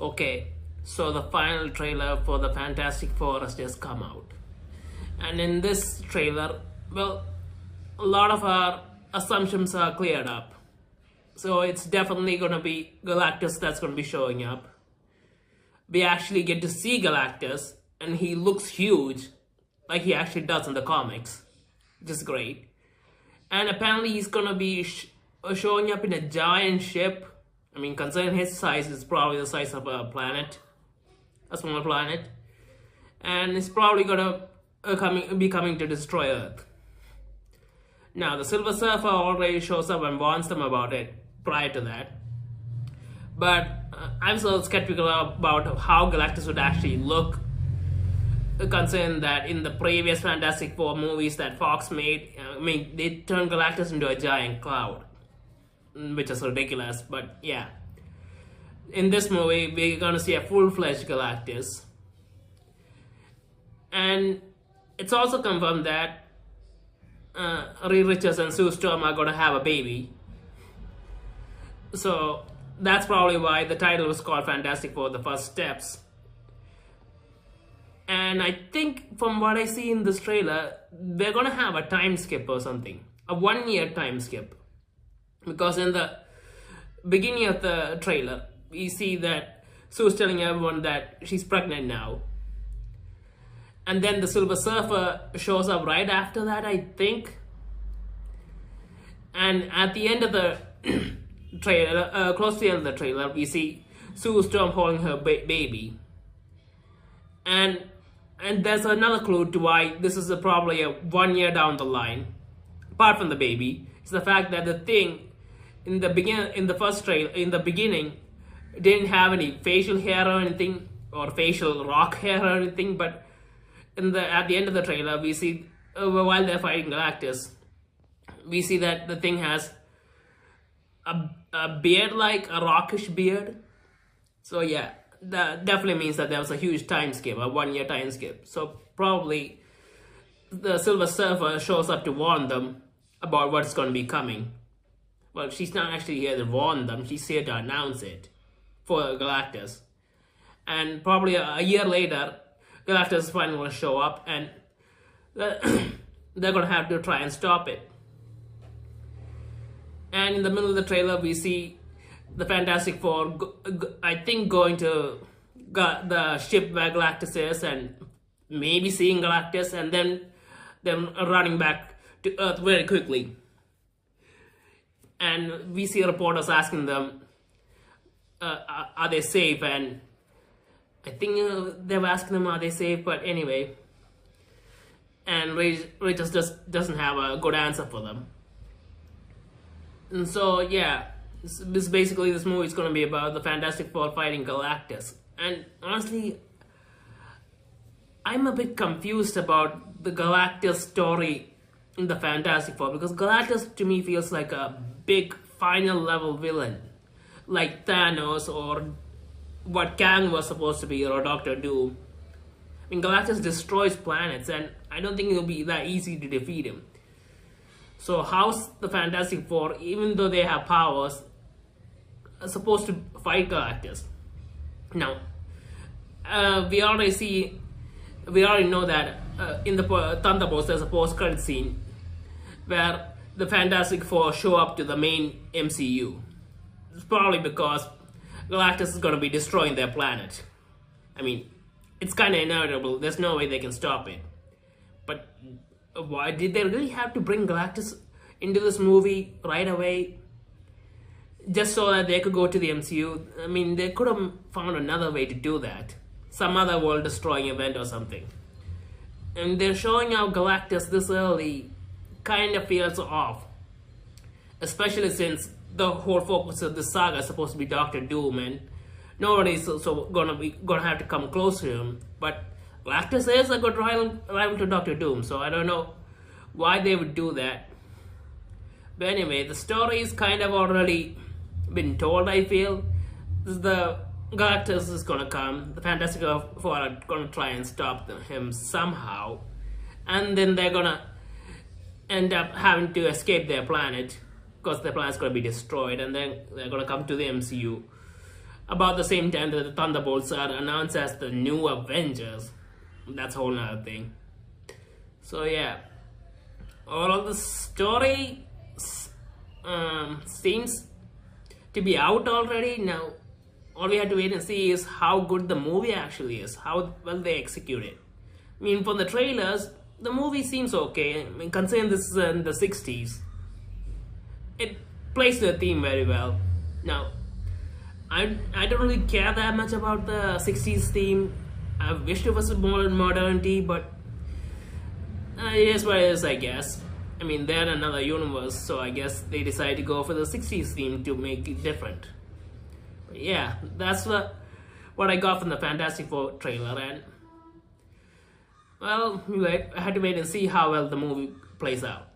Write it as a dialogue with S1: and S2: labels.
S1: Okay, so the final trailer for the Fantastic Four has just come out. And in this trailer, well, a lot of our assumptions are cleared up. So it's definitely going to be Galactus that's going to be showing up. We actually get to see Galactus, and he looks huge, like he actually does in the comics, which is great. And apparently he's going to be showing up in a giant ship. I mean, considering his size, it's probably the size of a planet, a small planet. And it's probably going to be coming to destroy Earth. Now, the Silver Surfer already shows up and warns them about it prior to that. But I'm so skeptical about how Galactus would actually look, considering that in the previous Fantastic Four movies that Fox made, they turned Galactus into a giant cloud, which is ridiculous, but yeah. In this movie, we're gonna see a full-fledged Galactus. And it's also confirmed that Reed Richards and Sue Storm are gonna have a baby. So that's probably why the title was called Fantastic Four: The First Steps. And I think from what I see in this trailer, they're gonna have a time skip or something. A 1-year time skip. Because in the beginning of the trailer, we see that Sue's telling everyone that she's pregnant now. And then the Silver Surfer shows up right after that, I think. And at the end of the trailer, close to the end of the trailer, we see Sue Storm holding her baby. And there's another clue to why this is probably a 1 year down the line. Apart from the baby, it's the fact that the Thing in the beginning didn't have any facial hair or anything, or facial rock hair or anything. But at the end of the trailer, we see while they're fighting Galactus, we see that the Thing has a beard, like a rockish beard. So yeah, that definitely means that there was a huge time skip, a 1 year time skip. So probably the Silver Surfer shows up to warn them about what's going to be coming. Well, she's not actually here to warn them, she's here to announce it for Galactus. And probably a year later, Galactus finally will show up, and they're going to have to try and stop it. And in the middle of the trailer, we see the Fantastic Four, I think, going to the ship where Galactus is, and maybe seeing Galactus, and then running back to Earth very quickly. And we see reporters asking them, are they safe? And I think they were asking them, are they safe? But anyway, and Richards just doesn't have a good answer for them. And so yeah, this basically, this movie is going to be about the Fantastic Four fighting Galactus. And honestly, I'm a bit confused about the Galactus story in the Fantastic Four, because Galactus to me feels like a big final level villain, like Thanos or what Kang was supposed to be, or Doctor Doom. I mean, Galactus destroys planets, and I don't think it'll be that easy to defeat him. So how's the Fantastic Four, even though they have powers, are supposed to fight Galactus? Now, we already know that in the Thunderbolts there's a post-credit scene where the Fantastic Four show up to the main MCU. It's probably because Galactus is going to be destroying their planet. I mean, it's kind of inevitable. There's no way they can stop it. But why did they really have to bring Galactus into this movie right away, just so that they could go to the MCU? I mean, they could have found another way to do that. Some other world-destroying event or something. And they're showing out Galactus this early kind of feels off. Especially since the whole focus of this saga is supposed to be Doctor Doom, and nobody's gonna have to come close to him. But Galactus is a good rival to Doctor Doom, so I don't know why they would do that. But anyway, the story is kind of already been told, I feel. The Galactus is gonna come, the Fantastic Four are gonna try and stop him somehow, and then they're gonna end up having to escape their planet, because their planet's gonna be destroyed, and then they're gonna come to the MCU. about the same time that the Thunderbolts are announced as the new Avengers. That's a whole nother thing. So yeah, all of the story seems to be out already. Now all we have to wait and see is how good the movie actually is, how well they execute it. I mean, from the trailers, the movie seems okay. I mean, considering this is in the 60s, it plays the theme very well. Now, I don't really care that much about the 60s theme. I wish it was more modernity, but it is what it is, I guess. I mean, they're another universe, so I guess they decided to go for the 60s theme to make it different. But yeah, that's what I got from the Fantastic Four trailer, and well, I had to wait and see how well the movie plays out.